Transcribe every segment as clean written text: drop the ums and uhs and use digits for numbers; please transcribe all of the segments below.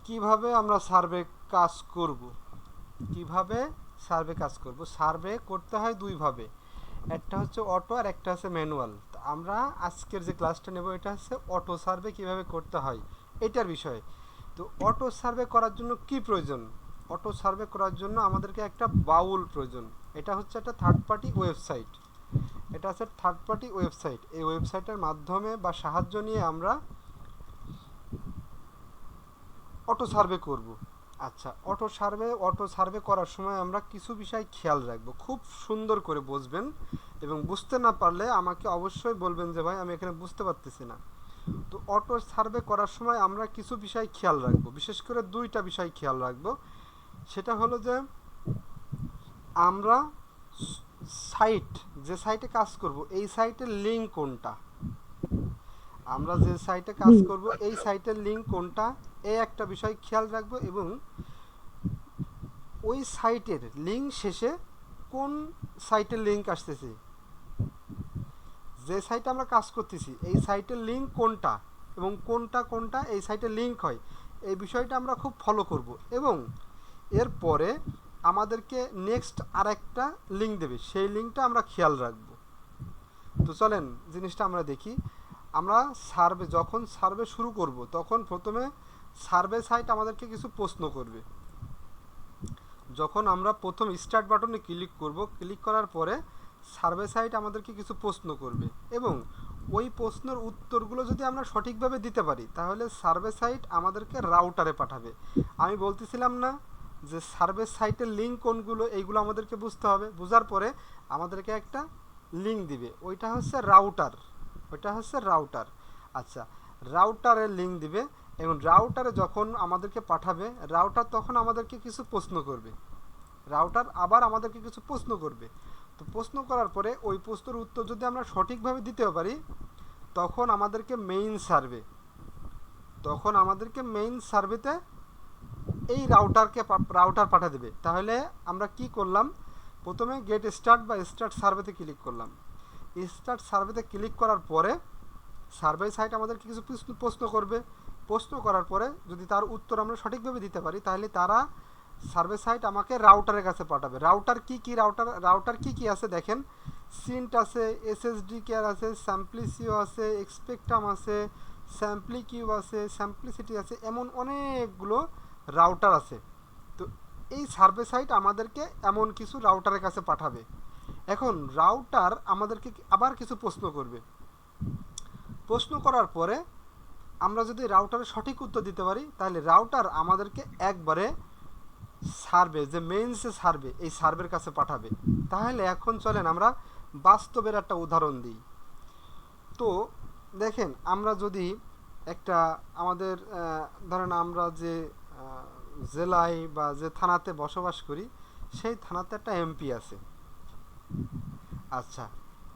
কিভাবে আমরা সার্ভে কাজ করব কিভাবে সার্ভে কাজ করব সার্ভে করতে হয় দুইভাবে, একটা হচ্ছে অটো আর একটা হচ্ছে ম্যানুয়াল। তো আমরা আজকের যে ক্লাসটা নেব এটা হচ্ছে অটো সার্ভে কিভাবে করতে হয় এটার বিষয়ে। তো অটো সার্ভে করার জন্য কি প্রয়োজন? অটো সার্ভে করার জন্য আমাদেরকে একটা বাউল প্রয়োজন। এটা হচ্ছে একটা থার্ড পার্টি ওয়েবসাইট। এটা হচ্ছে থার্ড পার্টি ওয়েবসাইট। এই ওয়েবসাইটের মাধ্যমে বা সাহায্য নিয়ে আমরা অটো সার্ভে করব। আচ্ছা, অটো সার্ভে করার সময় আমরা কিছু বিষয় খেয়াল রাখবো, খুব সুন্দর করে বুঝবেন এবং বুঝতে না পারলে আমাকে অবশ্যই বলবেন যে ভাই আমি এখানে বুঝতে পারতেছি না। তো অটো সার্ভে করার সময় আমরা কিছু বিষয় খেয়াল রাখবো, বিশেষ করে দুইটা বিষয় খেয়াল রাখবো। সেটা হলো যে আমরা সাইট, যে সাইটে কাজ করব এই সাইটের লিঙ্ক কোনটা, আমরা যে সাইটে কাজ করব এই সাইটের লিঙ্ক কোনটা, এই একটা বিষয় খেয়াল রাখবো। এবং ওই সাইটের লিঙ্ক শেষে কোন সাইটের লিঙ্ক আসতেছে, যে সাইটে আমরা কাজ করতেছি এই সাইটের লিঙ্ক কোনটা এবং কোনটা কোনটা এই সাইটের লিঙ্ক হয়, এই বিষয়টা আমরা খুব ফলো করব। এবং এরপরে আমাদেরকে নেক্সট আরেকটা লিঙ্ক দেবে, সেই লিঙ্কটা আমরা খেয়াল রাখব। তো চলেন জিনিসটা আমরা দেখি। আমরা যখন সার্ভে শুরু করব তখন প্রথমে সার্ভে সাইট আমাদেরকে কিছু প্রশ্ন করবে। যখন আমরা প্রথম স্টার্ট বাটনে ক্লিক করব, ক্লিক করার পরে সার্ভে সাইট আমাদেরকে কিছু প্রশ্ন করবে এবং ওই প্রশ্নের উত্তরগুলো যদি আমরা সঠিকভাবে দিতে পারি তাহলে সার্ভে সাইট আমাদেরকে রাউটারে পাঠাবে। আমি বলতেছিলাম না যে সার্ভে সাইটের লিঙ্ক কোনগুলো, এইগুলো আমাদেরকে বুঝতে হবে। বোঝার পরে আমাদেরকে একটা লিঙ্ক দিবে, ওইটা হচ্ছে রাউটার। আচ্ছা, রাউটারের লিঙ্ক দিবে এবং রাউটারে যখন আমাদেরকে পাঠাবে রাউটার তখন আমাদেরকে কিছু প্রশ্ন করবে। রাউটার আবার আমাদেরকে কিছু প্রশ্ন করবে। তো প্রশ্ন করার পরে ওই প্রশ্নের উত্তর যদি আমরা সঠিকভাবে দিতে পারি তখন আমাদেরকে মেইন সার্ভেতে এই রাউটার পাঠিয়ে দেবে। তাহলে আমরা কি করলাম, প্রথমে গেট স্টার্ট বা স্টার্ট সার্ভেতে ক্লিক করলাম। স্টার্ট সার্ভেতে ক্লিক করার পরে সার্ভে সাইট আমাদেরকে কিছু প্রশ্ন করবে। প্রশ্ন করার পরে যদি তার উত্তর আমরা সঠিকভাবে দিতে পারি তাহলে তারা সার্ভে সাইট আমাকে রাউটারের কাছে পাঠাবে। রাউটার কি আছে দেখেন, সিন্ট আছে, এসএসডি কেয়ার আছে, স্যাম্পলিসিও আছে, এক্সপেক্টাম আছে, স্যাম্পলিকিউ আছে, স্যাম্পলিসিটি আছে, এমন অনেকগুলো রাউটার আছে। তো এই সার্ভে সাইট আমাদেরকে এমন কিছু রাউটারের কাছে পাঠাবে। এখন রাউটার আমাদেরকে আবার কিছু প্রশ্ন করবে। প্রশ্ন করার পরে আমরা যদি রাউটারের সঠিক উত্তর দিতে পারি তাহলে রাউটার আমাদেরকে একবারে সার্ভে, যে মেইন যে সার্ভে, এই সার্ভের কাছে পাঠাবে। তাহলে এখন চলেন আমরা বাস্তবের একটা উদাহরণ দিই। তো দেখেন, আমরা যদি একটা আমাদের ধরেন আমরা যে জেলায় বা যে থানাতে বসবাস করি সেই থানাতে একটা এমপি আছে। আচ্ছা,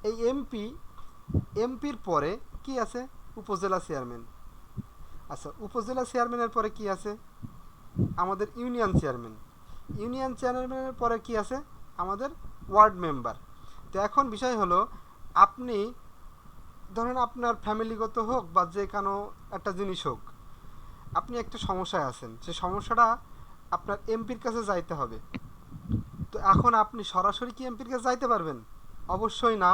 এই এমপির পরে কি আছে? উপজেলা চেয়ারম্যান। আচ্ছা, উপজেলা চেয়ারম্যানের পরে কি আছে? আমাদের ইউনিয়ন চেয়ারম্যানের পরে কি আছে? আমাদের ওয়ার্ড মেম্বার। তো এখন বিষয় হলো, আপনি ধরেন আপনার ফ্যামিলিগত হোক বা যে কোনো একটা জিনিস হোক, আপনি একটা সমস্যায় আছেন, সেই সমস্যাটা আপনার এমপির কাছে যাইতে হবে। তো এখন আপনি সরাসরি কি এমপির কাছে যাইতে পারবেন? অবশ্যই না।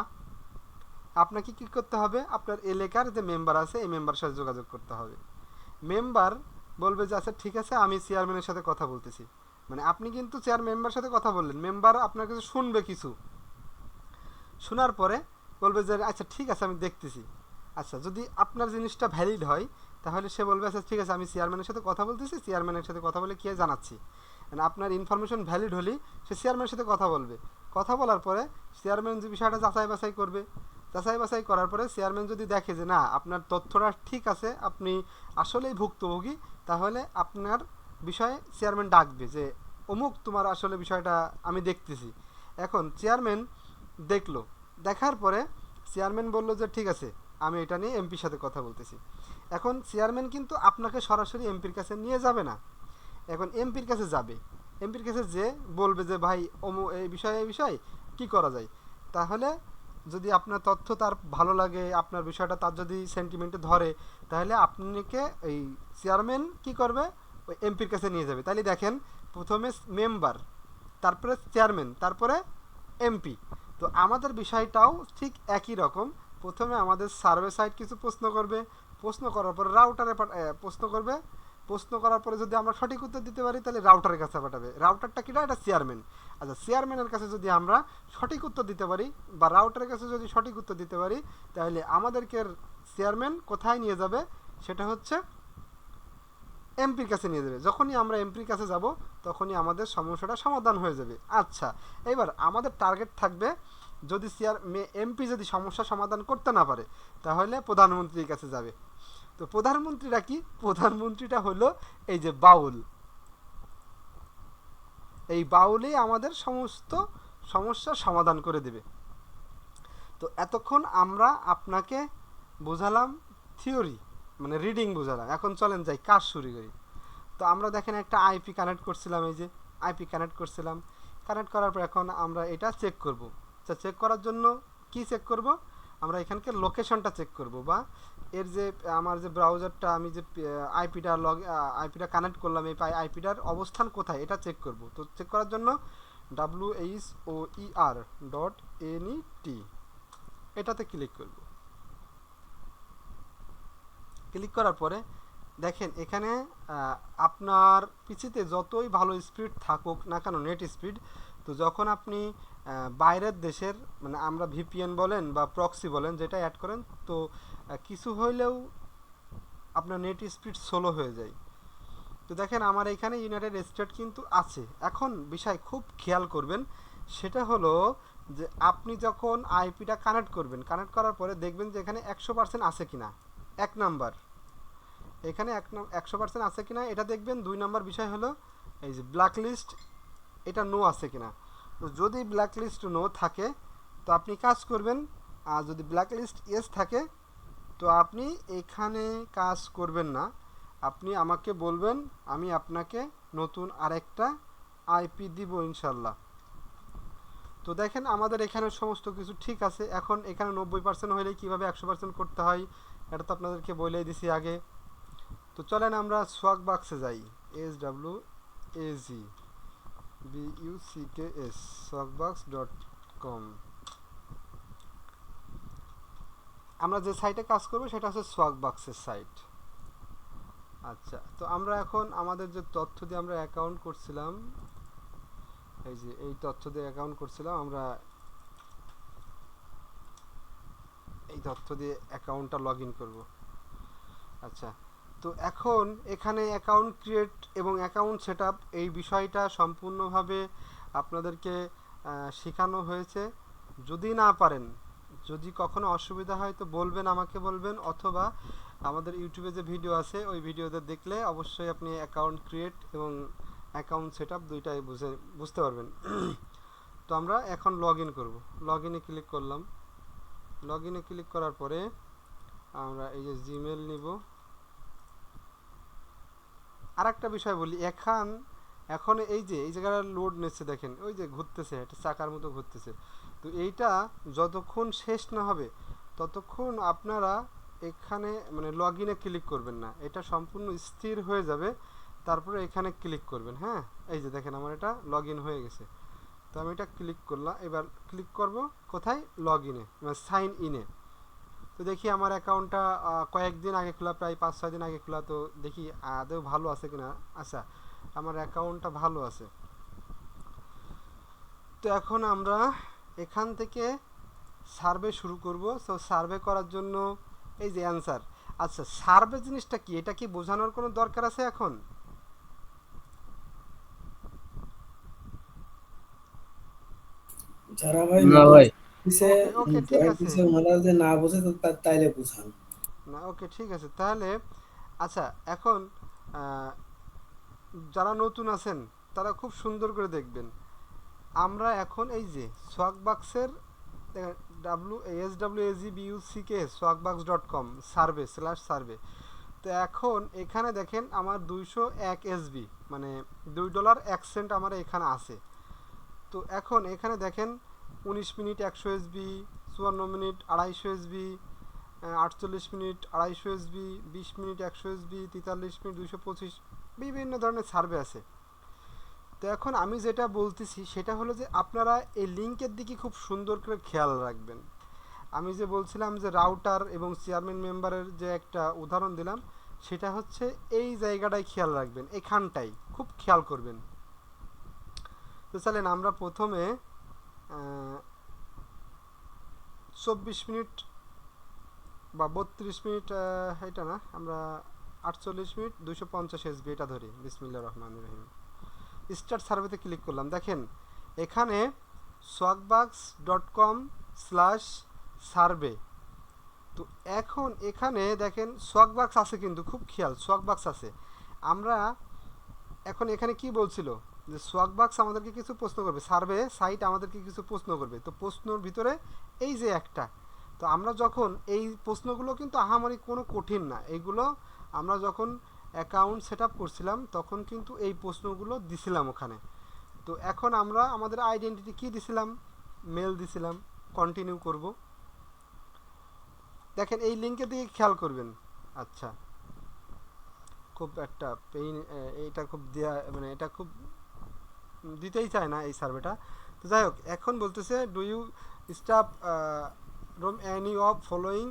আপনাকে কি করতে হবে? আপনার এলাকার যে মেম্বার আছে এই মেম্বারের সাথে যোগাযোগ করতে হবে। মেম্বার বলবে যে আচ্ছা ঠিক আছে, আমি চেয়ারম্যানের সাথে কথা বলতেছি। মানে আপনি কিন্তু মেম্বার সাথে কথা বললেন, মেম্বার আপনার কাছে শুনবে, কিছু শোনার পরে বলবে যে আচ্ছা ঠিক আছে আমি দেখতেছি। আচ্ছা, যদি আপনার জিনিসটা ভ্যালিড হয় তাহলে সে বলবে আচ্ছা ঠিক আছে আমি চেয়ারম্যানের সাথে কথা বলতেছি, চেয়ারম্যানের সাথে কথা বলে কি জানাচ্ছি। মানে আপনার ইনফরমেশন ভ্যালিড হলে সে চেয়ারম্যানের সাথে কথা বলবে। কথা বলার পরে চেয়ারম্যান যে বিষয়টা যাচাই বাছাই করবে। যাচাই বাছাই করার পরে চেয়ারম্যান যদি দেখে যে না আপনার তথ্যটা ঠিক আছে, আপনি আসলেই ভুক্তভোগী, তাহলে আপনার বিষয়ে চেয়ারম্যান ডাকবে যে অমুক তোমার আসলে বিষয়টা আমি দেখতেছি। এখন চেয়ারম্যান দেখলো, দেখার পরে চেয়ারম্যান বলল যে ঠিক আছে আমি এটা নিয়ে এমপির সাথে কথা বলতেছি। এখন চেয়ারম্যান কিন্তু আপনাকে সরাসরি এমপির কাছে নিয়ে যাবে না, এখন এমপির কাছে যাবে। এমপির কাছে যে বলবে যে ভাই এই বিষয় কি করা যায়। তাহলে যদি আপনার তথ্য তার ভালো লাগে, আপনার বিষয়টা তার যদি সেন্টিমেন্টে ধরে, তাহলে আপনাকে এই চেয়ারম্যান কি করবে, ওই এমপির কাছে নিয়ে যাবে। তাহলে দেখেন প্রথমে মেম্বার, তারপরে চেয়ারম্যান, তারপরে এমপি। তো আমাদের বিষয়টাও ঠিক একই রকম। প্রথমে আমাদের সার্ভে সাইট কিছু প্রশ্ন করবে, প্রশ্ন করার পরে রাউটারে প্রশ্ন করবে, প্রশ্ন করার পরে যদি আমরা সঠিক উত্তর দিতে পারি তাহলে রাউটারের কাছে পাঠাবে। রাউটারটা কিনা, এটা চেয়ারম্যান। আচ্ছা, চেয়ারম্যানের কাছে যদি আমরা সঠিক উত্তর দিতে পারি বা রাউটারের কাছে যদি সঠিক উত্তর দিতে পারি তাহলে আমাদেরকে চেয়ারম্যান কোথায় নিয়ে যাবে, সেটা হচ্ছে এমপির কাছে নিয়ে যাবে। যখনই আমরা এমপির কাছে যাব তখনই আমাদের সমস্যাটা সমাধান হয়ে যাবে। আচ্ছা, এবার আমাদের টার্গেট থাকবে যদি এমপি যদি সমস্যা সমাধান করতে না পারে তাহলে প্রধানমন্ত্রীর কাছে যাবে। তো প্রধানমন্ত্রীরা কি, প্রধানমন্ত্রীটা হলো এই যে বাউল। এই বাউলই আমাদের সমস্ত সমস্যার সমাধান করে দেবে। তো এতক্ষণ আমরা আপনাকে বোঝালাম থিওরি, মানে রিডিং বোঝালাম। এখন চলেন যাই কাজ শুরু করি। তো আমরা দেখেন একটা আইপি কানেক্ট করছিলাম, এই যে আইপি কানেক্ট করছিলাম। কানেক্ট করার পর এখন আমরা এটা চেক করব। আচ্ছা, চেক করার জন্য কি চেক করব, আমরা এখানকার লোকেশনটা চেক করব, বা এর যে আমার যে ব্রাউজারটা আমি যে আইপিটা কানেক্ট করলাম, এই আইপিটার অবস্থান কোথায় এটা চেক করব। তো চেক করার জন্য WHOER.NET এটাতে ক্লিক করব। ক্লিক করার পরে দেখেন এখানে আপনার পিসিতে যতই ভালো স্পিড থাকুক না কেন, নেট স্পিড, তো যখন আপনি বাইরের দেশের, মানে আমরা ভিপিএন বলেন বা প্রক্সি বলেন, যেটা অ্যাড করেন, তো কিছু হইলেও আপনার নেট স্পিড স্লো হয়ে যায়। তো দেখেন আমার এখানে ইউনাইটেড স্টেট কিন্তু আছে। এখন বিষয় খুব খেয়াল করবেন, সেটা হলো যে আপনি যখন আইপিটা কানেক্ট করবেন, কানেক্ট করার পরে দেখবেন যে এখানে 100% আছে কিনা, এক নাম্বার। এখানে 100% আছে কিনা এটা দেখবেন। 2 নাম্বার বিষয় হলো এই যে ব্ল্যাক লিস্ট, এটা নো আছে কিনা। তো যদি ব্ল্যাক লিস্ট নো থাকে তো আপনি কাজ করবেন, আর যদি ব্ল্যাক লিস্ট ইয়েস থাকে তো আপনি এখানে কাজ করবেন না, আপনি আমাকে বলবেন, আমি আপনাকে নতুন আরেকটা আইপি দিব ইনশাল্লাহ। তো দেখেন আমাদের এখানে সমস্ত কিছু ঠিক আছে। এখন এখানে 90% হলে কীভাবে 100% করতে হয় এটা তো আপনাদেরকে বলেই দিছি আগে। তো চলেন আমরা সোয়াগ বাক্সে যাই, SWAGBUCKS swagbucks.com। আমরা যে সাইটে কাজ করব সেটা হচ্ছে সোয়াগ বাক্সের সাইট। আচ্ছা, তো আমরা এখন আমাদের যে তথ্য দিয়ে আমরা অ্যাকাউন্ট করছিলাম, এই যে এই তথ্য দিয়ে অ্যাকাউন্ট করছিলাম, আমরা এই তথ্য দিয়ে অ্যাকাউন্টটা লগ ইন করবো। আচ্ছা, তো এখন এখানে অ্যাকাউন্ট ক্রিয়েট এবং অ্যাকাউন্ট সেটআপ এই বিষয়টা সম্পূর্ণভাবে আপনাদেরকে শেখানো হয়েছে। যদি না পারেন, যদি কখনো অসুবিধা হয় তো বলবেন, আমাকে বলবেন, অথবা আমাদের ইউটিউবে যে ভিডিও আছে ওই ভিডিওতে দেখলে অবশ্যই আপনি অ্যাকাউন্ট ক্রিয়েট এবং অ্যাকাউন্ট সেটআপ দুইটাই বুঝতে পারবেন। তো আমরা এখন লগ ইন করবো। লগ ইনে ক্লিক করলাম। লগ ইনে ক্লিক করার পরে আমরা এই যে জিমেল নিব। আর একটা বিষয় বলি, এখন এই যে এই জায়গাটা লোড নিচ্ছে, দেখেন ওই যে ঘুরতেছে, একটা চাকার মতো ঘুরতেছে। তো এইটা যতক্ষণ শেষ না হবে ততক্ষণ আপনারা এখানে মানে লগ ইনে ক্লিক করবেন না, এটা সম্পূর্ণ স্থির হয়ে যাবে, তারপরে এখানে ক্লিক করবেন। হ্যাঁ, এই যে দেখেন আমার এটা লগ ইন হয়ে গেছে। তো আমি এটা ক্লিক করলাম, এবার ক্লিক করব কোথায়, লগ ইনে, মানে সাইন ইনে। তো দেখি আমার অ্যাকাউন্টটা কয়েকদিন আগে খোলা, প্রায় 5-6 দিন আগে খোলা। তো দেখি আদৌ ভালো আছে কিনা। আচ্ছা, আমার অ্যাকাউন্টটা ভালো আছে। তো এখন আমরা এখান থেকে সার্ভে শুরু করব। সো সার্ভে করার জন্য এই যে অ্যান্সার। আচ্ছা, সার্ভে জিনিসটা কি, এটা কি বোঝানোর কোনো দরকার আছে এখন? যারা ভাই না নতুন ভাই। দিছে ওকে ওকে ঠিক জয়েন্ট আছে। দিছে, ওনারা যে না বোঝে তো তাইলে বুঝান। না, ওকে ঠিক আছে তাহলে। আচ্ছা, এখন যারা নতুন আছেন তারা খুব সুন্দর করে দেখবেন। আমরা এখন এই যে সোয়াগবাক্সের SWAGBUCK swagbucks.com সার্ভে। তো এখন এখানে দেখেন আমার 201 SB, মানে $2.01 আমার এখানে আছে। তো এখন এখানে দেখেন 19 minute 100 SB, 54 minute 250 SB, 48 minute 250 SB, 20 minute 100 SB, 43 minute 225, বিভিন্ন ধরনের সার্ভে আছে। তো এখন আমি যেটা বলতেছি সেটা হলো যে আপনারা এই লিঙ্কের দিকে খুব সুন্দর করে খেয়াল রাখবেন। আমি যে বলছিলাম যে রাউটার এবং চেয়ারম্যান মেম্বারের যে একটা উদাহরণ দিলাম, সেটা হচ্ছে এই জায়গাটায় খেয়াল রাখবেন, এখানটাই খুব খেয়াল করবেন। তো চলেন আমরা প্রথমে 24 মিনিট বা 32 মিনিট, এটা না, আমরা 48 মিনিট 250 এসবি এটা ধরি। বিসমিল্লাহ রহমান রহিম। স্টার্ট সার্ভেতে ক্লিক করলাম। দেখেন এখানে swagbucks.com/সার্ভে। তো এখন এখানে দেখেন সোয়াগবাক্স আছে, কিন্তু খুব খেয়াল, সোয়াগবাক্স আছে। আমরা এখন এখানে কি বলছিল যে সোয়াগবাক্স আমাদেরকে কিছু প্রশ্ন করবে, সার্ভে সাইট আমাদেরকে কিছু প্রশ্ন করবে। তো প্রশ্নর ভিতরে এই যে একটা, তো আমরা যখন এই প্রশ্নগুলো কিন্তু আহামরি কোনো কঠিন না, এইগুলো আমরা যখন অ্যাকাউন্ট সেট আপ করছিলাম তখন কিন্তু এই প্রশ্নগুলো দিছিলাম ওখানে। তো এখন আমরা আমাদের আইডেন্টিটি কি দিছিলাম, মেল দিছিলাম। কন্টিনিউ করব। দেখেন এই লিঙ্কের দিকে খেয়াল করবেন। আচ্ছা, খুব একটা পেইন, এটা খুব দেয়া, মানে এটা খুব দিতেই চায় না এই সার্ভেটা। তো যাই হোক, এখন বলতেছে do you staff room any of following.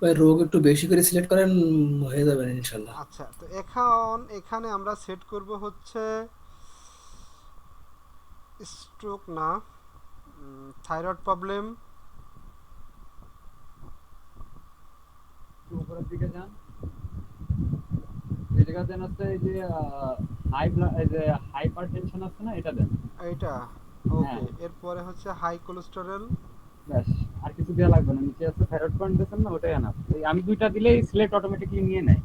ভাই রোগ একটু বেশি করে সিলেক্ট করেন, হয়ে যাবে ইনশাল্লাহ। আচ্ছা, তো এখন এখানে আমরা সেট করব হচ্ছে স্ট্রোক না, থাইরয়েড প্রবলেম। উপরের দিকে যান, এই জায়গা দেন হচ্ছে এই যে এই যে হাইপার টেনশন আছে না, এটা দেন। এইটা হ্যাঁ, ওকে। এরপরে হচ্ছে হাই কোলেস্টেরল। ব্যাস, আর কিছু দেওয়া লাগবে না। নিচে আছে থাইরয়েড পয়েন্ট দিয়েছেন না, ওটাই আনা। এই আমি দুইটা দিলেই সিলেক্ট অটোমেটিকলি নিয়ে নেয়।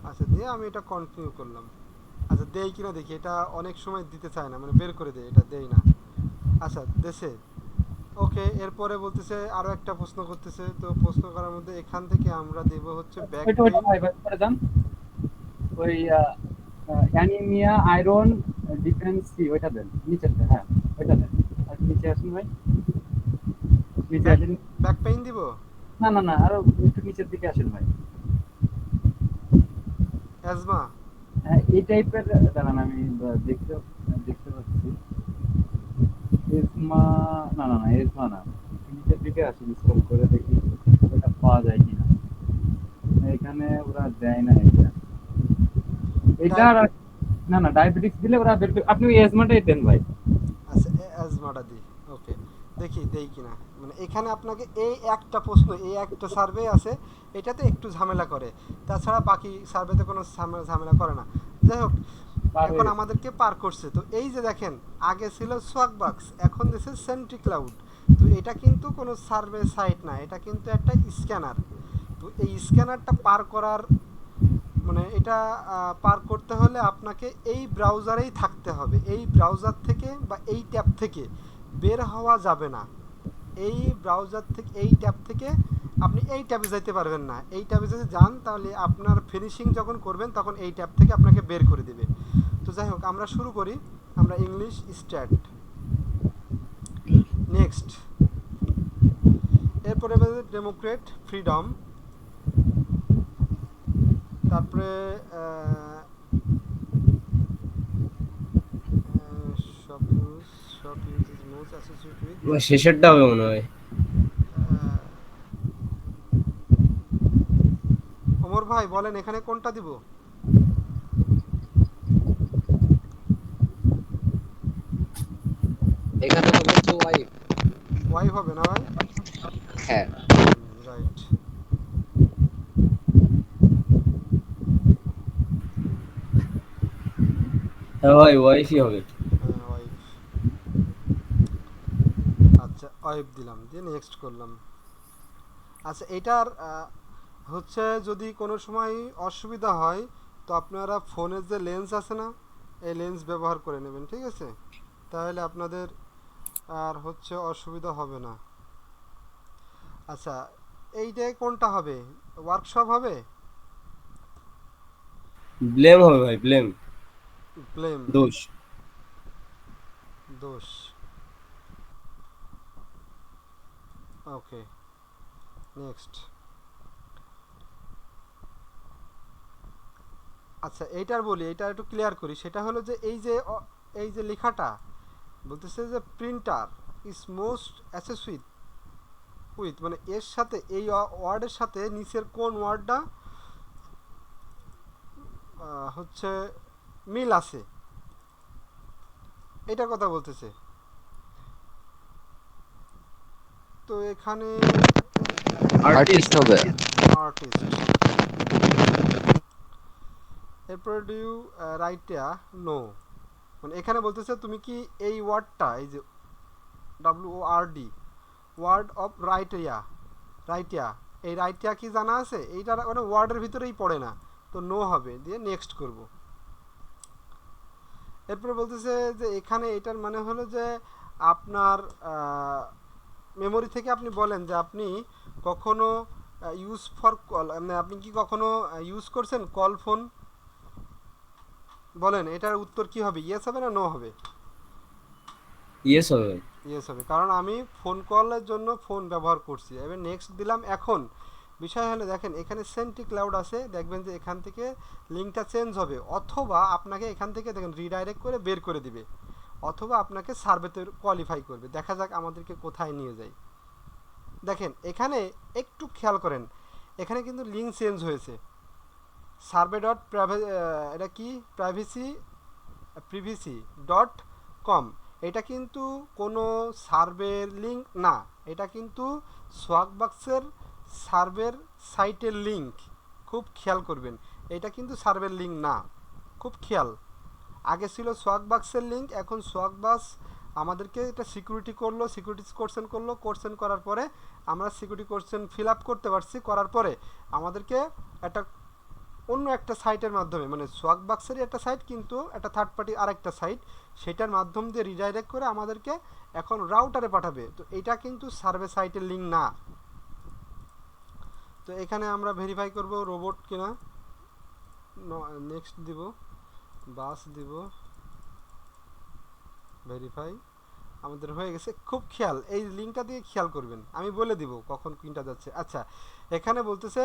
আচ্ছা, দিয়ে আমি এটা কন্টিনিউ করলাম। আচ্ছা, দেই কিনা দেখি, এটা অনেক সময় দিতে চায় না, মানে বের করে দেয়, এটা দেই না। আচ্ছা, দেশে ওকে। এরপরে বলতেছে আরো একটা প্রশ্ন করতেছে। তো প্রশ্ন করার মধ্যে এখান থেকে আমরা দেব হচ্ছে ব্যাক ওইটা ওইটা পেইন। ভাই ভাই করে যান। ওই অ্যানিমিয়া আয়রন ডিফিসিয়েন্সি ওইটা দেন নিচেরটা। হ্যাঁ, ওইটা দেন। আর নিচে আসুন ভাই, নিচে ব্যাক আসেন। ব্যাক পেইন দিব। না না না, আরো একটু নিচের দিকে আসেন ভাই। অ্যাজমা। হ্যাঁ, এই টাইপের। দাঁড়ান, আমি দেখতে দেখতে পাচ্ছি। এসমা, না না না, এসমা না। নিচের দিকে আসি, স্ক্রল করে দেখি ওটা পাওয়া যায় কিনা। এখানে ওরা দেয় না এটা। এটা ডায়াব না না, ডায়াবেটিক্স দিলে ওরা বের আপনি ওই এজমাটাই দেন ভাই। আচ্ছা, অ্যাজমাটা দিই। ওকে, দেখি দেই কিনা। মানে এখানে আপনাকে এই একটা প্রশ্ন, এই একটা সার্ভে আছে, এটাতে একটু ঝামেলা করে, তাছাড়া বাকি সার্ভেতে কোনো ঝামেলা করে না। যাই হোক, পার এখন হয়ে গেছে। আমাদেরকে পার করছে। তো এই যে দেখেন, আগে ছিল সোয়াগবাক্স, এখন দিছে সেন্ট্রি ক্লাউড। তো এটা কিন্তু কোনো সার্ভে সাইট না, এটা কিন্তু একটা স্ক্যানার। তো এই স্ক্যানারটা পার করার, মানে এটা পার করতে হলে আপনাকে এই ব্রাউজারেই থাকতে হবে। এই ব্রাউজার থেকে বা এই ট্যাব থেকে বের হওয়া যাবে না। এই ব্রাউজার থেকে, এই ট্যাব থেকে আপনি এই ট্যাবে যেতে পারবেন না। এই ট্যাবে যদি যান তাহলে আপনার ফিনিশিং যখন করবেন তখন এই ট্যাব থেকে আপনাকে বের করে দেবে। তো যাই হোক, আমরা শুরু করি। আমরা ইংলিশ স্টার্ট, নেক্সট। এরপরে ডেমোক্রেট ফ্রিডম, তারপরে সব ইউজ, সব use is most associated with. আমার শেষেরটা হবে মনে হয়। ওমর ভাই বলেন এখানে কোনটা দিব? এখানে হবে হচ্ছে ওয়াইফ। ওয়াইফ হবে না ভাই? হ্যাঁ। রাইট। হ্যাঁ ভাই, ওয়াইফই হবে। হ্যাঁ, ওয়াইফ। আচ্ছা, ওয়াইফ দিলাম, দিয়ে নেক্সট করলাম। আচ্ছা, এটার হচ্ছে যদি কোনো সময় অসুবিধা হয়, তো আপনারা ফোনের যে লেন্স আছে না, এই লেন্স ব্যবহার করে নেবেন, ঠিক আছে? তাহলে আপনাদের আর হচ্ছে অসুবিধা হবে না। আচ্ছা, এইটাই কোনটা হবে? ওয়ার্কশপ হবে? ব্লেম হবে ভাই, ব্লেম। ব্লেম, দোষ। দোষ। ওকে, নেক্সট। আচ্ছা এইটার বলি, এটা একটু ক্লিয়ার করি। সেটা হলো যে এই যে লেখাটা বলতেছে যে printer is most associate with, মানে এর সাথে এই ওয়ার্ডের সাথে নিচের কোন ওয়ার্ডটা হচ্ছে মিল আছে, এটার কথা বলতেছে। তো এখানে আর্টিস্ট হবে। আর্টিস্ট, এরপরে ডু ইউ রাইট নো, মানে এখানে বলতেছে তুমি কি এই ওয়ার্ডটা, এই যে WORD, ওয়ার্ড অফ রাইটিয়া, এই রাইটিয়া কি জানা আছে? এইটা মানে ওয়ার্ডের ভিতরেই পড়ে না, তো নো হবে, দিয়ে নেক্সট করব। এরপরে বলতেছে যে এখানে এটার মানে হলো যে আপনার মেমোরি থেকে আপনি বলেন যে আপনি কখনো ইউজ ফর কল, মানে আপনি কি কখনো ইউজ করছেন কল ফোন? বলেন এটার উত্তর কি হবে, ইয়েস হবে না নো হবে? ইয়েস হবে। ইয়েস হবে, কারণ আমি ফোন কলের জন্য ফোন ব্যবহার করছি। এবার নেক্সট দিলাম। এখন বিষয় হলো দেখেন এখানে সেন্টি ক্লাউড আছে, দেখবেন যে এখান থেকে লিঙ্কটা চেঞ্জ হবে, অথবা আপনাকে এখান থেকে দেখেন রিডাইরেক্ট করে বের করে দিবে, অথবা আপনাকে সার্ভেতে কোয়ালিফাই করবে। দেখা যাক আমাদেরকে কোথায় নিয়ে যায়। দেখেন এখানে একটু খেয়াল করেন, এখানে কিন্তু লিঙ্ক চেঞ্জ হয়েছে। সার্ভে ডট এটা কি প্রিভিসি ডট কম, এটা কিন্তু কোনো সার্ভের লিঙ্ক না, এটা কিন্তু সোয়াগবাক্সের সার্ভের সাইটের লিঙ্ক। খুব খেয়াল করবেন, এটা কিন্তু সার্ভের লিঙ্ক না, খুব খেয়াল। আগে ছিল সোয়াগবাক্সের লিঙ্ক, এখন সোয়াগবাক্স আমাদেরকে এটা সিকিউরিটি করলো, সিকিউরিটি কোশ্চেন করার পরে আমরা সিকিউরিটি কোশ্চেন ফিল আপ করতে পারছি, করার পরে আমাদেরকে একটা অন্য একটা সাইটের মাধ্যমে, মানে সোয়াগবাক্সেরই একটা সাইট কিন্তু একটা থার্ড পার্টি আরেকটা সাইট, সেটার মাধ্যম দিয়ে রিডাইরেক্ট করে আমাদেরকে এখন রাউটারে পাঠাবে। তো এটা কিন্তু সার্ভে সাইটের লিঙ্ক না। তো এখানে আমরা ভেরিফাই করব রোবট কিনা, নেক্সট দিব, বাস দিব, ভেরিফাই, আমাদের হয়ে গেছে। খুব খেয়াল, এই লিঙ্কটা দিয়ে খেয়াল করবেন, আমি বলে দিব কখন কোনটা যাচ্ছে। আচ্ছা এখানে বলতেছে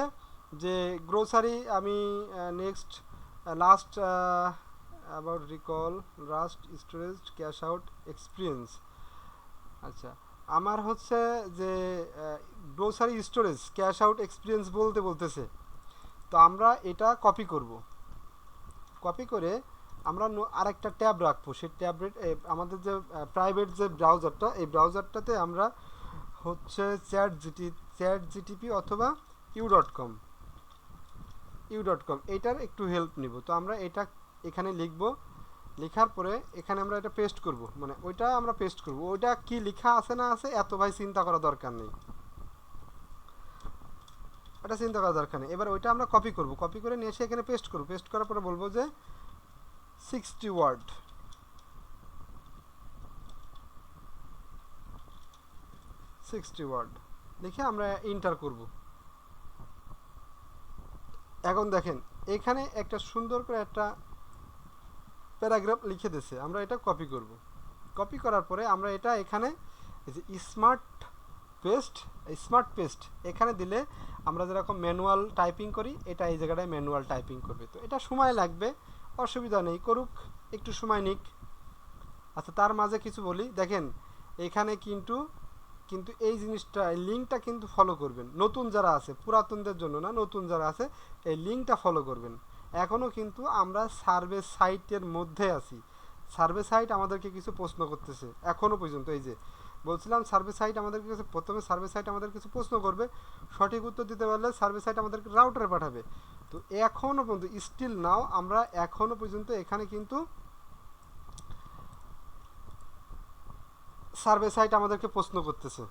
যে গ্রোসারি, আমি next last about recall rust storage cash out experience. আচ্ছা আমার হচ্ছে যে grocery storage cash out experience বলতেছে। তো আমরা এটা কপি করব, কপি করে আমরা আরেকটা ট্যাব রাখবো। সেই ট্যাবলেট আমাদের যে প্রাইভেট যে ব্রাউজারটা, এই ব্রাউজারটাতে আমরা হচ্ছে চ্যাট জিটিপি অথবা ইউ.কম এইটার একটু হেল্প নিব। তো আমরা এটা এখানে লিখব, লেখার পরে এখানে আমরা এটা পেস্ট করব, মানে ওইটা আমরা পেস্ট করব। ওইটা কি লেখা আছে না আছে এত ভাই চিন্তা করা দরকার নেই, এটা চিন্তা করা দরকার নেই। এবার ওইটা আমরা কপি করব, কপি করে নিয়ে এসে এখানে পেস্ট করব। পেস্ট করার পরে বলবো যে 60 ওয়ার্ড, 60 ওয়ার্ড লিখে আমরা এন্টার করব। এখন দেখেন এখানে একটা সুন্দর করে একটা প্যারাগ্রাফ লিখে দিয়েছে, আমরা এটা কপি করব। কপি করার পরে আমরা এটা এখানে এই যে স্মার্ট পেস্ট এখানে দিলে আমরা যেরকম ম্যানুয়াল টাইপিং করি, এটা এই জায়গাটায় ম্যানুয়াল টাইপিং করবে। তো এটা সময় লাগবে, অসুবিধা নেই, করুক, একটু সময় নিক। আচ্ছা তার মাঝে কিছু বলি, দেখেন এখানে কিন্তু এই জিনিসটা, এই লিঙ্কটা কিন্তু ফলো করবেন। নতুন যারা আছে, পুরাতনদের জন্য না, নতুন যারা আছে এই লিঙ্কটা ফলো করবেন। এখনও কিন্তু আমরা সার্ভে সাইটের মধ্যে আছি। সার্ভে সাইট আমাদেরকে কিছু প্রশ্ন করতেছে এখনও পর্যন্ত। এই যে বলছিলাম সার্ভে সাইট আমাদেরকে প্রথমে সার্ভে সাইট আমাদের কিছু প্রশ্ন করবে, সঠিক উত্তর দিতে পারলে সার্ভে সাইট আমাদেরকে রাউটারে পাঠাবে। তো এখনও পর্যন্ত স্টিল নাও আমরা এখনও পর্যন্ত এখানে কিন্তু সার্ভে সাইট আমাদেরকে প্রশ্ন করতেছে।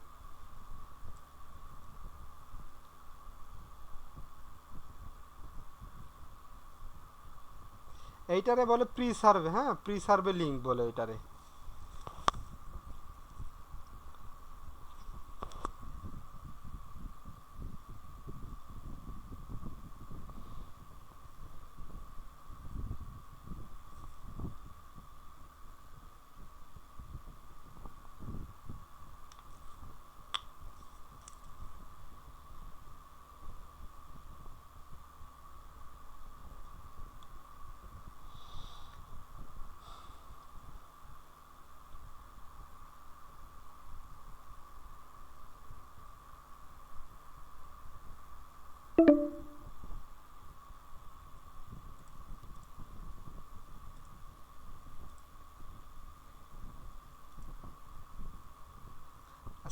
এইটারে বলে প্রি সার্ভে, হ্যাঁ প্রি সার্ভে লিঙ্ক বলে এটারে।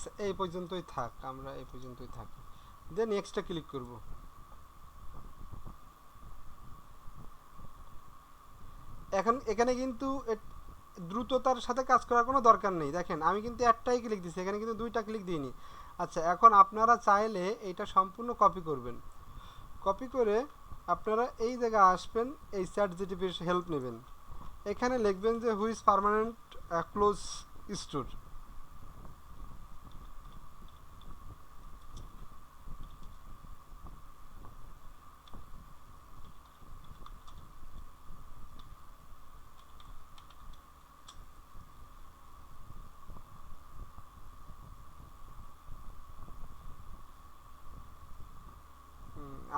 আচ্ছা এই পর্যন্তই থাক, আমরা এই পর্যন্তই থাকি, দেন নেক্সটে ক্লিক করব। এখন এখানে কিন্তু দ্রুততার সাথে কাজ করার কোনো দরকার নেই। দেখেন আমি কিন্তু একটাই ক্লিক দিচ্ছি, এখানে কিন্তু দুইটা ক্লিক দিইনি। আচ্ছা এখন আপনারা চাইলে এটা সম্পূর্ণ কপি করবেন, কপি করে আপনারা এই জায়গায় আসবেন, এই চ্যাট জিটিপির হেল্প নেবেন, এখানে লিখবেন যে হুইজ পার্মানেন্ট ক্লোজ স্টোর।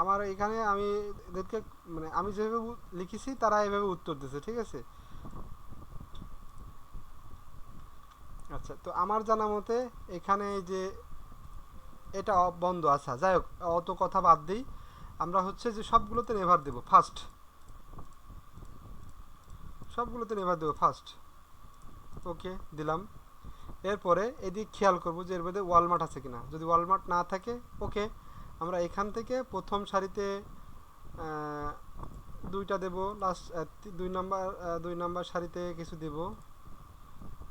আমার এখানে আমি এদেরকে মানে আমি যেভাবে লিখেছি তারা এভাবে উত্তর দিয়েছে, ঠিক আছে। আচ্ছা তো আমার জানা মতে এখানে এই যে এটা বন্ধ আছে, যাই হোক অত কথা বাদ দিই, আমরা হচ্ছে যে সবগুলোতে নেভার দেব ফার্স্ট, সবগুলোতে নেভার দেব ফার্স্ট, ওকে দিলাম। এরপরে এদিক খেয়াল করব যে এর মধ্যে ওয়ালমার্ট আছে কিনা, যদি ওয়ালমার্ট না থাকে ওকে, আমরা এখান থেকে প্রথম সারিতে দুইটা দেব, লাস্ট দুই নাম্বার সারিতে কিছু দেব,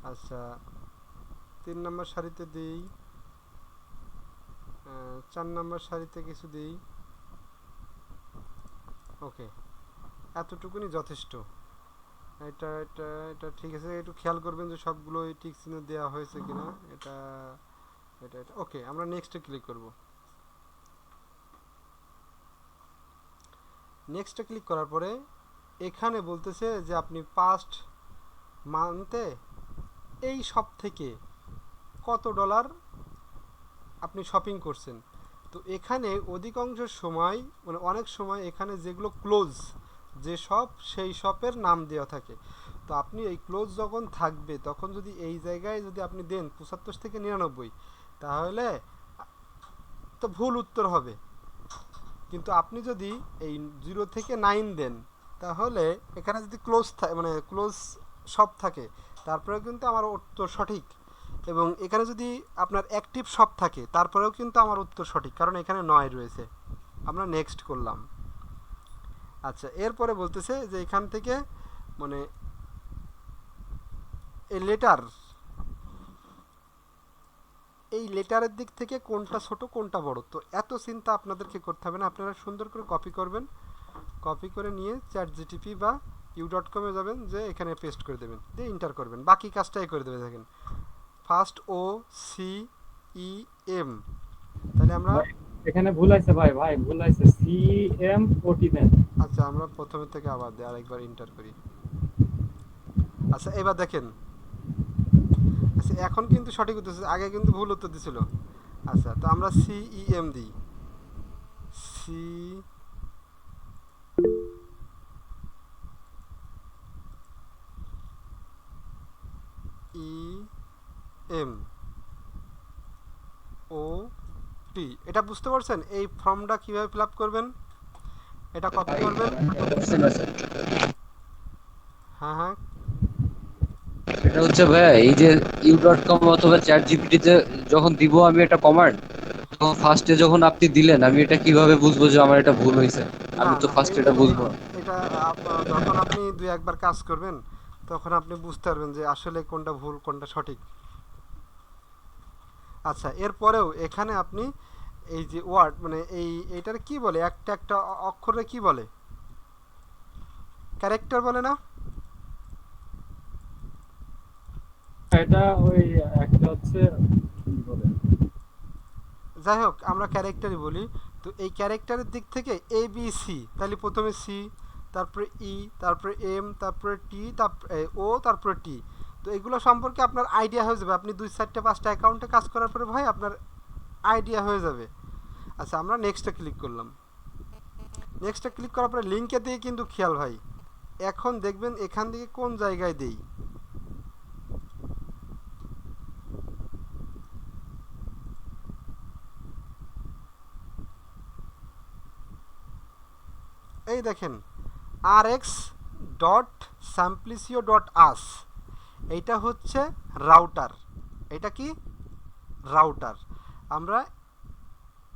আচ্ছা 3 নাম্বার সারিতে দিই, 4 নাম্বার সারিতে কিছু দিই, ওকে এতটুকুনি যথেষ্ট। এটা এটা এটা ঠিক আছে, একটু খেয়াল করবেন যে সবগুলোই ঠিক চিহ্ন দেওয়া হয়েছে কিনা। এটা এটা এটা ওকে, আমরা নেক্সটে ক্লিক করব। নেক্সটে ক্লিক করার পরে এখানে বলতেছে যে আপনি পাস্ট মান্থে এই সব থেকে কত ডলার আপনি শপিং করছেন। তো এখানে অধিকাংশ সময় মানে অনেক সময় এখানে যেগুলো ক্লোজ যে শপ সেই শপের নাম দেওয়া থাকে। তো আপনি এই ক্লোজ যখন থাকবে তখন যদি এই জায়গায় যদি আপনি দেন 75 থেকে 99 তাহলে তো ভুল উত্তর হবে, কিন্তু আপনি যদি এই 0 থেকে 9 দেন তাহলে এখানে যদি ক্লোজ মানে ক্লোজ শপ থাকে তারপরেও কিন্তু আমার উত্তর সঠিক, এবং এখানে যদি আপনার অ্যাক্টিভ শপ থাকে তারপরেও কিন্তু আমার উত্তর সঠিক, কারণ এখানে 9 রয়েছে। আমরা নেক্সট করলাম। আচ্ছা এরপরে বলতেছে যে এখান থেকে মানে এই লেটারের দিক থেকে কোনটা ছোট কোনটা বড়, তো এত চিন্তা আপনাদেরকে করতে হবে না, আপনারা সুন্দর করে কপি করবেন, কপি করে নিয়ে চ্যাট জিটিপি বা u.com-এ যাবেন, যে এখানে পেস্ট করে দেবেন, দিয়ে এন্টার করবেন, বাকি কাজটাই করে দেবে। দেখেন ফার্স্ট ও সি ই এম, তাহলে আমরা এখানে ভুল আছে ভাই, ভুল আছে, সি এম ও টি দেন। আচ্ছা আমরা প্রথমে থেকে আবার দিই, আরেকবার এন্টার করি। আচ্ছা এবার দেখেন, আচ্ছা এখন কিন্তু সঠিক উত্তর, আগে কিন্তু ভুল উত্তর দিছিল। আচ্ছা তো আমরা সি ই এম দিই, সি ই এম ও টি, এটা বুঝতে পারছেন এই ফর্মটা কিভাবে ফিল আপ করবেন, এটা কপি করবেন। হ্যাঁ হ্যাঁ এটা হচ্ছে ভাইয়া এই যে u.com অথবা চ্যাট জিপিটিতে যখন দিব আমি একটা কমান্ড, তখন ফার্স্টে যখন আপনি দিলেন আমি এটা কিভাবে বুঝবো যে আমার এটা ভুল হয়েছে? না আমি তো না ফার্স্ট এটা বুঝবো না। এটা যখন আপনি দুই একবার কাজ করবেন তখন আপনি বুঝতে পারবেন যে আসলে কোনটা ভুল কোনটা সঠিক। আচ্ছা এরপরেও এখানে আপনি এই যে ওয়ার্ড মানে এইটার কি বলে, একটা একটা অক্ষরে কি বলে, ক্যারেক্টার বলে না? এটা ওই একটা হচ্ছে কি বলে, যাই হোক আমরা ক্যারেক্টারই বলি। তো এই ক্যারেক্টারের দিক থেকে এ বি সি, তাহলে প্রথমে সি, তারপরে ই, তারপরে এম, তারপরে টি, তারপরে ও, তারপরে টি। তো এগুলো সম্পর্কে আপনার আইডিয়া হয়ে যাবে, আপনি 2 4টে 5টা অ্যাকাউন্টে কাজ করার পরে ভাই আপনার আইডিয়া হয়ে যাবে। আচ্ছা আমরা নেক্সটে ক্লিক করলাম। নেক্সটে ক্লিক করার পরে লিঙ্কে দিয়ে কিন্তু খেয়াল ভাই, এখন দেখবেন এখান থেকে কোন জায়গায় দেই। এই দেখেন rx.samplicio.us, এইটা হচ্ছে রাউটার। এটা কি রাউটার। আমরা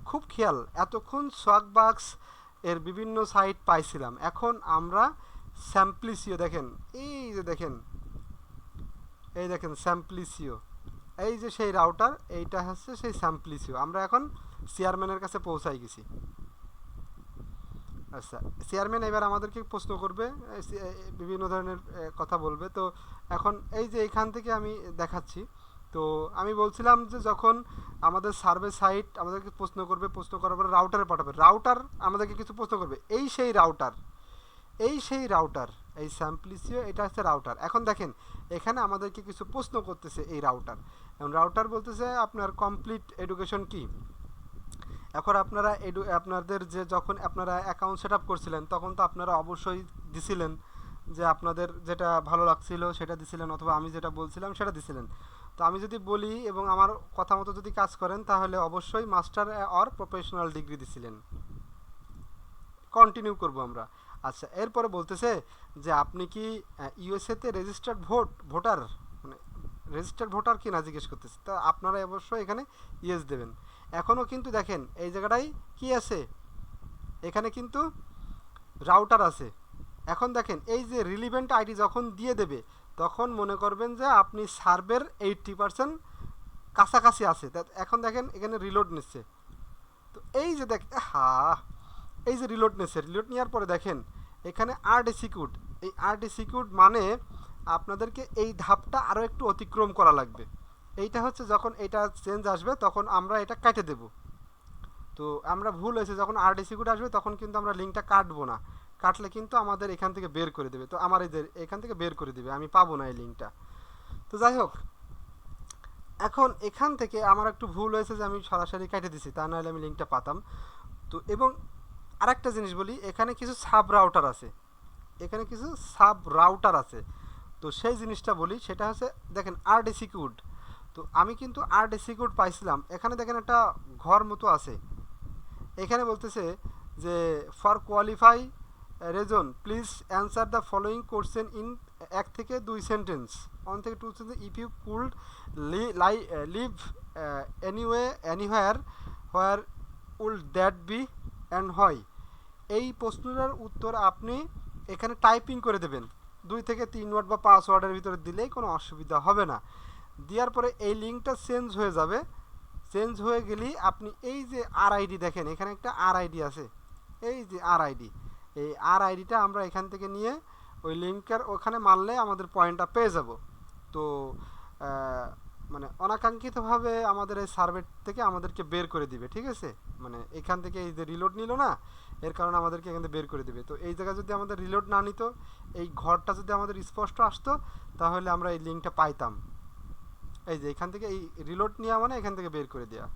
খুব খেয়াল, এতক্ষণ সোয়াকবাক্স এর বিভিন্ন সাইট পাইছিলাম, এখন আমরা স্যাম্পলিসিও দেখেন, এই দেখেন স্যাম্পলিসিও, এই যে সেই রাউটার, এইটা হচ্ছে সেই স্যাম্পলিসিও। আমরা এখন চেয়ারম্যানের কাছে পৌঁছাই গেছি। আচ্ছা, চেয়ারম্যান এবার আমাদেরকে প্রশ্ন করবে, বিভিন্ন ধরনের কথা বলবে। তো এখন এই যে এইখান থেকে আমি দেখাচ্ছি। তো আমি বলছিলাম যে যখন আমাদের সার্ভে সাইট আমাদেরকে প্রশ্ন করবে, প্রশ্ন করার পরে রাউটারে পাঠাবে, রাউটার আমাদেরকে কিছু প্রশ্ন করবে, এই সেই রাউটার, এই স্যাম্পলিসিও, এটা হচ্ছে রাউটার। এখন দেখেন এখানে আমাদেরকে কিছু প্রশ্ন করতেছে এই রাউটার। এখন রাউটার বলতেছে আপনার কমপ্লিট এডুকেশন কি। এখন আপনারা আপনাদের যে যখন আপনারা অ্যাকাউন্ট সেট আপ করছিলেন তখন তো আপনারা অবশ্যই দিছিলেন যে আপনাদের যেটা ভালো লাগছিল সেটা দিছিলেন, অথবা আমি যেটা বলছিলাম সেটা দিছিলেন। তো আমি যদি বলি এবং আমার কথা মতো যদি কাজ করেন তাহলে অবশ্যই মাস্টার অর প্রফেশনাল ডিগ্রি দিছিলেন। কন্টিনিউ করব আমরা। আচ্ছা, এরপরে বলতেছে যে আপনি কি ইউএসএতে রেজিস্টার্ড ভোটার, মানে রেজিস্টার্ড ভোটার কি না জিজ্ঞেস করতেছে। তা আপনারা অবশ্যই এখানে ইয়েস দেবেন। এখনও কিন্তু দেখেন এই জায়গাটায় কি আছে, এখানে কিন্তু রাউটার আছে। এখন দেখেন এই যে রিলিভেন্ট আইডি যখন দিয়ে দেবে তখন মনে করবেন যে আপনি সার্ভের 80% কাছাকাছি আছে। এখন দেখেন এখানে রিলোড নিচ্ছে। তো এই যে এই যে রিলোড নিচ্ছে, রিলোড নেওয়ার পরে দেখেন এখানে আরডিসি কোড। এই আরডিসি কোড মানে আপনাদেরকে এই ধাপটা আরও একটু অতিক্রম করা লাগবে। এইটা হচ্ছে যখন এটা চেঞ্জ আসবে তখন আমরা এটা কেটে দেব। তো আমরা ভুল হয়েছে, যখন আরডিসি কোড আসবে তখন কিন্তু আমরা লিঙ্কটা কাটবো না, কাটলে কিন্তু আমাদের এখান থেকে বের করে দেবে। তো আমার এই যে এখান থেকে বের করে দেবে, আমি পাবো না এই লিঙ্কটা। তো যাই হোক, এখন এখান থেকে আমার একটু ভুল হয়েছে যে আমি সরাসরি কেটে দিছি, তা নাহলে আমি লিঙ্কটা পাতাম। তো এবং আরেকটা জিনিস বলি, এখানে কিছু সাব রাউটার আছে, তো সেই জিনিসটা বলি। সেটা হচ্ছে দেখেন আরডিসি কোড। তো আমি কিন্তু আরডিসি কোড পাইছিলাম, এখানে দেখেন একটা ঘর মতো আছে। এখানে বলতেছে যে for qualify reason please answer the following question in 1 থেকে 2 সেন্টেন্স, 1 থেকে 2 sentence. If you could live anywhere where would that be and why. এই প্রশ্নটার উত্তর আপনি এখানে টাইপিং করে দেবেন, 2 থেকে 3 ওয়ার্ড বা 5 ওয়ার্ডের ভিতরে দিলেই কোনো অসুবিধা হবে না। দেওয়ার পরে এই লিঙ্কটা চেঞ্জ হয়ে যাবে। চেঞ্জ হয়ে গেলেই আপনি এই যে আর আইডি দেখেন, এখানে একটা আর আইডি আছে, এই যে আর আইডি, এই আর আইডিটা আমরা এখান থেকে নিয়ে ওই লিঙ্কের ওখানে মারলে আমাদের পয়েন্টটা পেয়ে যাব। তো মানে অনাকাঙ্ক্ষিতভাবে আমাদের এই সার্ভে থেকে আমাদেরকে বের করে দিবে, ঠিক আছে। মানে এখান থেকে এই যে রিলোড নিল না, এর কারণে আমাদেরকে এখান থেকে বের করে দিবে। তো এই জায়গায় যদি আমাদের রিলোড না নিত, এই ঘরটা যদি আমাদের স্পষ্ট আসতো তাহলে আমরা এই লিঙ্কটা পাইতাম। এই যে এখান থেকে এই রিলোড নেওয়া মানে এখান থেকে বের করে দেওয়া।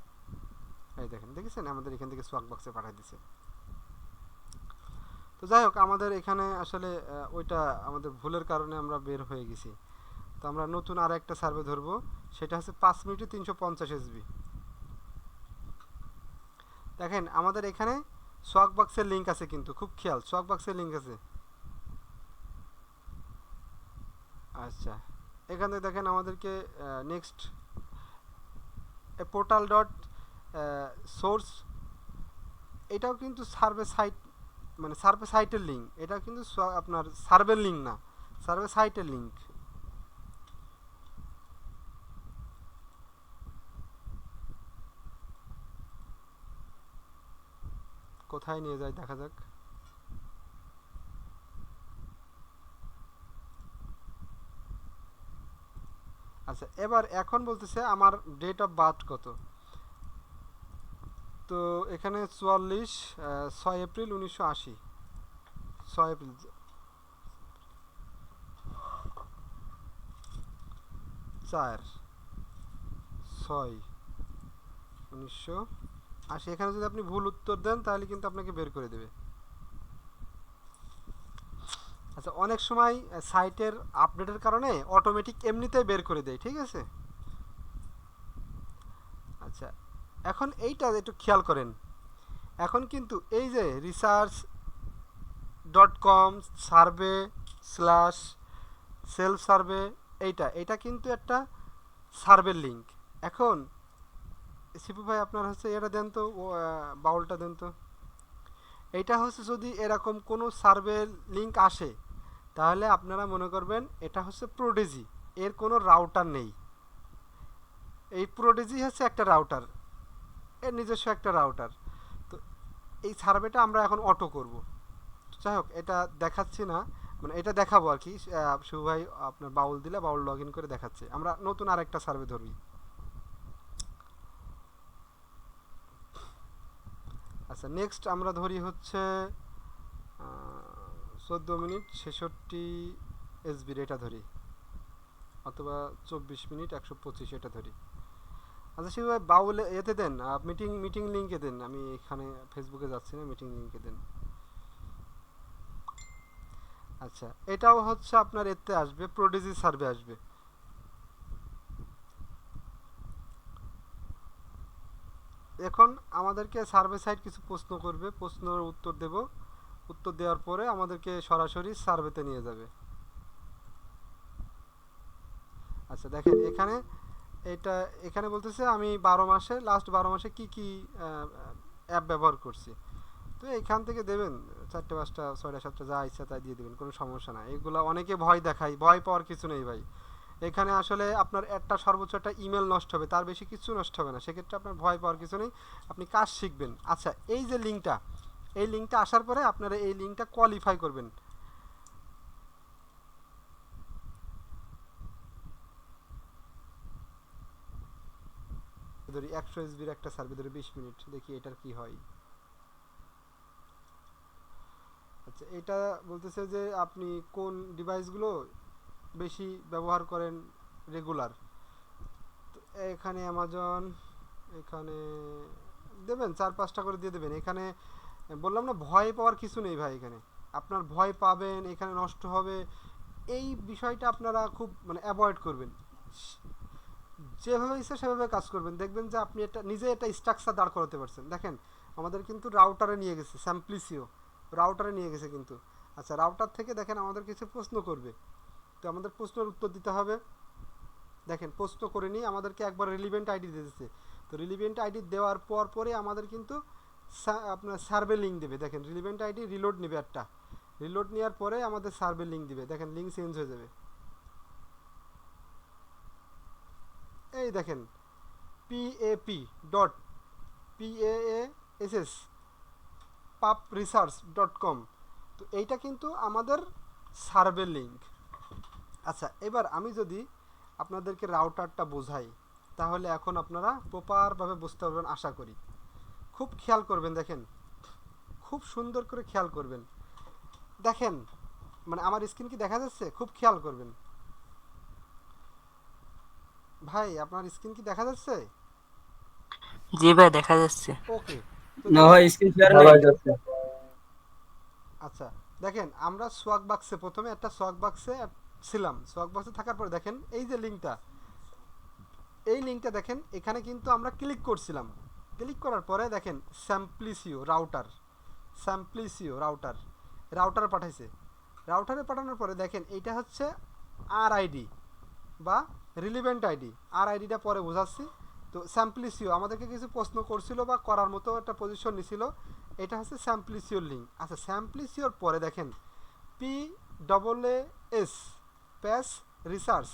এই দেখেন, দেখেছেন আমাদের এখান থেকে সোয়াক বক্সে পাঠিয়ে দিছে। তো যাই হোক, আমাদের এখানে আসলে ওইটা আমাদের ভুলের কারণে আমরা বের হয়ে গেছি। তো আমরা নতুন আর একটা সার্ভে ধরবো, সেটা হচ্ছে 5 মিনিটে 350 SB। দেখেন আমাদের এখানে সোয়াক বক্সের লিঙ্ক আছে, কিন্তু খুব খেয়াল, সোয়াক বক্সের লিঙ্ক আছে। আচ্ছা, এখান থেকে দেখেন আমাদেরকে নেক্সট পোর্টাল ডট সোর্স, এটাও কিন্তু সার্ভে সাইট, মানে সার্ভে সাইটের লিঙ্ক। এটা কিন্তু আপনার সার্ভের লিঙ্ক না, সার্ভে সাইটের লিঙ্ক। কোথায় নিয়ে যায় দেখা যাক। আচ্ছা, এবার এখন বলতেছে আমার ডেট অফ বার্থ কত। তো এখানে 6 এপ্রিল 1980, 6 এপ্রিল 4/6/1980। এখানে যদি আপনি ভুল উত্তর দেন তাহলে কিন্তু আপনাকে বের করে দেবে। আচ্ছা, অনেক সময় সাইটের আপডেটের কারণে অটোমেটিক এমনিতেই বের করে দেয়, ঠিক আছে। আচ্ছা, এখন এইটা একটু খেয়াল করেন। এখন কিন্তু এই যে research.com survey/self survey, এইটা কিন্তু একটা সার্ভের লিঙ্ক। এখন সিপু ভাই আপনার হচ্ছে এটা দেন তো, বাউলটা দেন তো। এইটা হচ্ছে যদি এরকম কোনো সার্ভে লিঙ্ক আসে তাহলে আপনারা মনে করবেন এটা হচ্ছে প্রোডিজি, এর কোনো রাউটার নেই। এই প্রোডিজি হচ্ছে একটা রাউটার, এর নিজস্ব একটা রাউটার। তো এই সার্ভেটা আমরা এখন অটো করব। যাই হোক, এটা দেখাচ্ছি না, মানে এটা দেখাবো আর কি। শুভ ভাই আপনার বাউল দিলে বাউল লগ ইন করে দেখাচ্ছে। আমরা নতুন আরেকটা সার্ভে ধরি। আচ্ছা, নেক্সট আমরা ধরি হচ্ছে 14 মিনিট 66 এসবির, এটা ধরি, অথবা 24 মিনিট 125 এটা ধরি। আচ্ছা শিব ভাই বাউল এতে দেন, মিটিং লিঙ্কে দেন। আমি এখানে ফেসবুকে যাচ্ছি না, মিটিং লিঙ্কে দেন। আচ্ছা, এটাও হচ্ছে আপনার এতে আসবে, প্রোডিজি সার্ভে আসবে। এখন আমাদেরকে সার্ভে সাইট কিছু প্রশ্ন করবে, প্রশ্নের উত্তর দেব। উত্তর দেওয়ার পরে আমাদেরকে সরাসরি সার্ভেতে নিয়ে যাবে। আচ্ছা দেখেন এখানে, এটা এখানে বলতেছে আমি 12 মাসে, লাস্ট 12 মাসে কি কি অ্যাপ ব্যবহার করছি। তো এইখান থেকে দেবেন 4টে 5টা 6টা 7টা যা ইচ্ছা তাই দিয়ে দেবেন, কোনো সমস্যা না। এগুলো অনেকে ভয় দেখায়, ভয় পাওয়ার কিছু নেই ভাই। এখানে আসলে আপনার একটা সর্বোচ্চ একটা ইমেল নষ্ট হবে, তার বেশি কিছু নষ্ট হবে না। সেক্ষেত্রে আপনার ভয় পাওয়ার কিছু নেই, আপনি কাজ শিখবেন। আচ্ছা, এই যে লিঙ্কটা, এই লিঙ্কটা আসার পরে আপনারা এই লিঙ্কটা কোয়ালিফাই করবেন। ধরি 100 এসবির একটা সার্ভে ধরে 20 মিনিট, দেখি এটার কি হয়। আচ্ছা, এটা বলতেছে যে আপনি কোন ডিভাইসগুলো বেশি ব্যবহার করেন রেগুলার। তো এখানে অ্যামাজন, এখানে দেবেন 4-5টা করে দিয়ে দেবেন। এখানে বললাম না, ভয় পাওয়ার কিছু নেই ভাই। এখানে আপনার ভয় পাবেন, এখানে নষ্ট হবে, এই বিষয়টা আপনারা খুব মানে অ্যাভয়েড করবেন। যেভাবে ইচ্ছে সেভাবে কাজ করবেন, দেখবেন যে আপনি এটা নিজে একটা স্ট্রাকচার দাঁড় করাতে পারছেন। দেখেন আমাদের কিন্তু রাউটারে নিয়ে গেছে, স্যাম্পলিসিও রাউটারে নিয়ে গেছে কিন্তু। আচ্ছা, রাউটার থেকে দেখেন আমাদের কিছু প্রশ্ন করবে, তো আমাদের প্রশ্নের উত্তর দিতে হবে। দেখেন প্রশ্ন করে নিয়ে আমাদেরকে একবার রিলিভেন্ট আইডি দিয়েছে। তো রিলিভেন্ট আইডি দেওয়ার পরে আমাদের কিন্তু আপনার সার্ভে লিঙ্ক দেবে। দেখেন রিলিভেন্ট আইডি রিলোড নেবে একটা, রিলোড নেওয়ার পরে আমাদের সার্ভে লিঙ্ক দিবে। দেখেন লিঙ্ক চেঞ্জ হয়ে যাবে। এই দেখেন pap.paass papresearch.com। তো এইটা কিন্তু আমাদের সার্ভে লিঙ্ক। আচ্ছা, এবার আমি যদি আপনাদেরকে রাউটারটা বোঝাই তাহলে এখন আপনারা প্রপারভাবে বুঝতে পারবেন আশা করি। খুব খেয়াল করবেন, দেখেন খুব সুন্দর করে খেয়াল করবেন। দেখেন মানে আমার স্ক্রিন কি দেখা যাচ্ছে? খুব খেয়াল করবেন ভাই, আপনার স্ক্রিন কি দেখা যাচ্ছে? জি ভাই দেখা যাচ্ছে। ওকে। তো না ভাই স্ক্রিন শেয়ার হ্যাঁ নাই। ভাই যাচ্ছে। আচ্ছা দেখেন, আমরা সোয়াগ বাক্সে প্রথমে একটা সোয়াগ বাক্সে ছিলাম। সোয়াগ বাক্সে থাকার পরে দেখেন এই যে লিঙ্কটা, এই লিঙ্কটা দেখেন এখানে কিন্তু আমরা ক্লিক করছিলাম। ক্লিক করার পরে দেখেন স্যাম্পলিসিও রাউটার, স্যাম্পলিসিও রাউটার, রাউটারে পাঠাইছে। রাউটারে পাঠানোর পরে দেখেন এইটা হচ্ছে আর আইডি বা রিলিভেন্ট আইডি। আর আইডিটা পরে বোঝাচ্ছি। তো স্যাম্পলিসিও আমাদেরকে কিছু প্রশ্ন করছিল বা করার মতো একটা পজিশন নিছিল, এটা হচ্ছে স্যাম্পলিসিওর লিঙ্ক। আচ্ছা, স্যাম্পলিসিওর পরে দেখেন PAAS প্যাস রিসার্চ।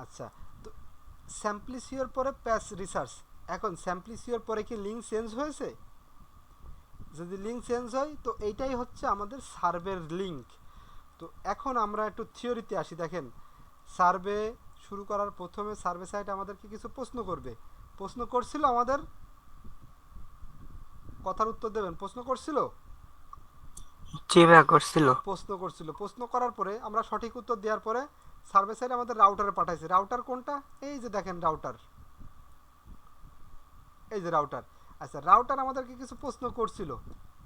আচ্ছা, তো স্যাম্পলিসিওর পরে প্যাস রিসার্চ। এখন স্যাম্পলিসিওর পরে কি লিঙ্ক চেঞ্জ হয়েছে? যদি লিঙ্ক চেঞ্জ হয় তো এইটাই হচ্ছে আমাদের সার্ভের লিঙ্ক। তো এখন আমরা একটু থিওরিতে আসি। দেখেন সার্ভে শুরু করার প্রথমে সার্ভে সাইট আমাদেরকে কিছু প্রশ্ন করবে। প্রশ্ন করছিল আমাদের, কথার উত্তর দেবেন। প্রশ্ন করছিল, জি ভাই করছিল। প্রশ্ন করার পরে আমরা সঠিক উত্তর দেওয়ার পরে সার্ভে সাইট আমাদের রাউটারে পাঠাইছে। রাউটার কোনটা? এই যে দেখেন রাউটার, এই যে রাউটার। আচ্ছা, রাউটার আমাদেরকে কিছু প্রশ্ন করছিল,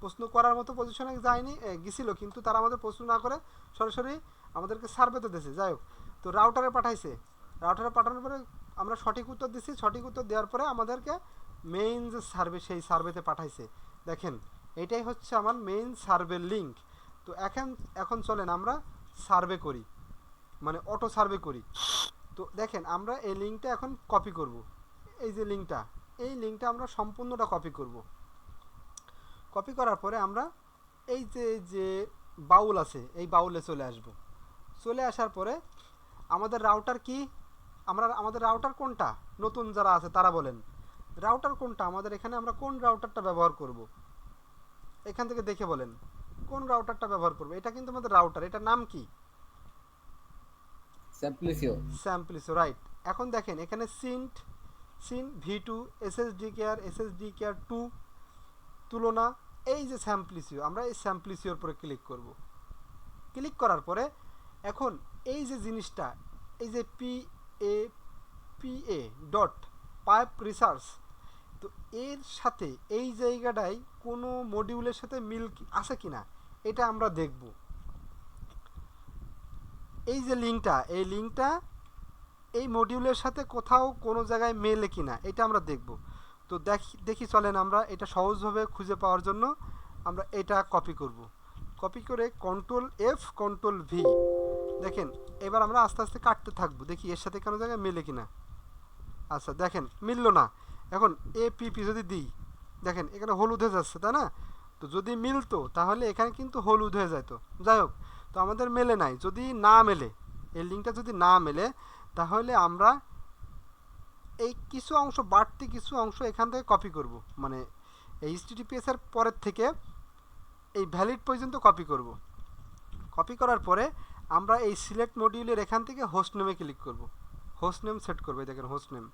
প্রশ্ন করার মতো পজিশনে যায়নি, গেছিল, কিন্তু তারা আমাদের প্রশ্ন না করে সরাসরি আমাদেরকে সার্ভেতে দিয়েছে। যাই হোক, তো রাউটারে পাঠাইছে। রাউটারে পাঠানোর পরে আমরা সঠিক উত্তর দিছি। সঠিক উত্তর দেওয়ার পরে আমাদেরকে মেইন যে সার্ভে, সেই সার্ভেতে পাঠাইছে। দেখেন এটাই হচ্ছে আমার মেইন সার্ভে লিঙ্ক। তো এখন চলেন আমরা সার্ভে করি, মানে অটো সার্ভে করি। তো তো দেখেন আমরা এই লিঙ্কটা এখন কপি করব। এই যে লিঙ্কটা, এই লিঙ্কটা আমরা সম্পূর্ণটা কপি করব। কপি করার পরে আমরা এই যে বাউল আছে এই বাউলে চলে আসব। চলে আসার পরে আমাদের রাউটার কি, আমাদের রাউটার কোনটা, নতুন যারা আছে তারা বলেন রাউটার কোনটা, আমাদের এখানে আমরা কোন রাউটারটা ব্যবহার করব, এখান থেকে দেখে বলেন কোন রাউটারটা ব্যবহার করব। এটা কিন্তু আমাদের রাউটার, এটার নাম কি? স্যাম্পলিসিও। স্যাম্পলিসিও, রাইট। এখন দেখেন এখানে সিন্ট V2 SSD কেয়ার 2 তুলনা, এই যে স্যাম্পলিসিও, আমরা এই স্যাম্পলিসিওর উপরে ক্লিক করব। ক্লিক করার পরে এখন এই যে জিনিসটা, এই যে PA ডট পাইপ রিসার্চ, তো এর সাথে এই জায়গাটায় কোনো মডিউলের সাথে মিল আছে কিনা এটা আমরা দেখব। এই যে লিঙ্কটা, এই লিঙ্কটা এই মডিউলের সাথে কোথাও কোনো জায়গায় মেলে কিনা এটা আমরা দেখব। তো দেখি চলেন আমরা এটা সহজভাবে খুঁজে পাওয়ার জন্য আমরা এটা কপি করব। কপি করে Ctrl+F Ctrl+V, দেখেন এবার আমরা আস্তে আস্তে কাটতে থাকবো, দেখি এর সাথে কোনো জায়গায় মেলে কিনা। আচ্ছা দেখেন মিললো না। এখন APP যদি দিই, দেখেন এখানে হলুদ হয়ে যাচ্ছে, তাই না? তো যদি মিলতো তাহলে এখানে কিন্তু হলুদ হয়ে যেত। যাই হোক, তো আমাদের মেলে নাই। যদি না মেলে, এই লিঙ্কটা যদি না মেলে, তাহলে আমরা এই কিছু অংশ, বাড়তি কিছু অংশ এখান থেকে কপি করব, মানে এই HTTPS এর পরের থেকে এই ভ্যালিড পর্যন্ত কপি করব। কপি করার পরে আমরা এই সিলেক্ট মডিউলের এখান থেকে হোস্ট নেমে ক্লিক করব, হোস্ট নেম সেট করবে। দেখেন হোস্ট নেম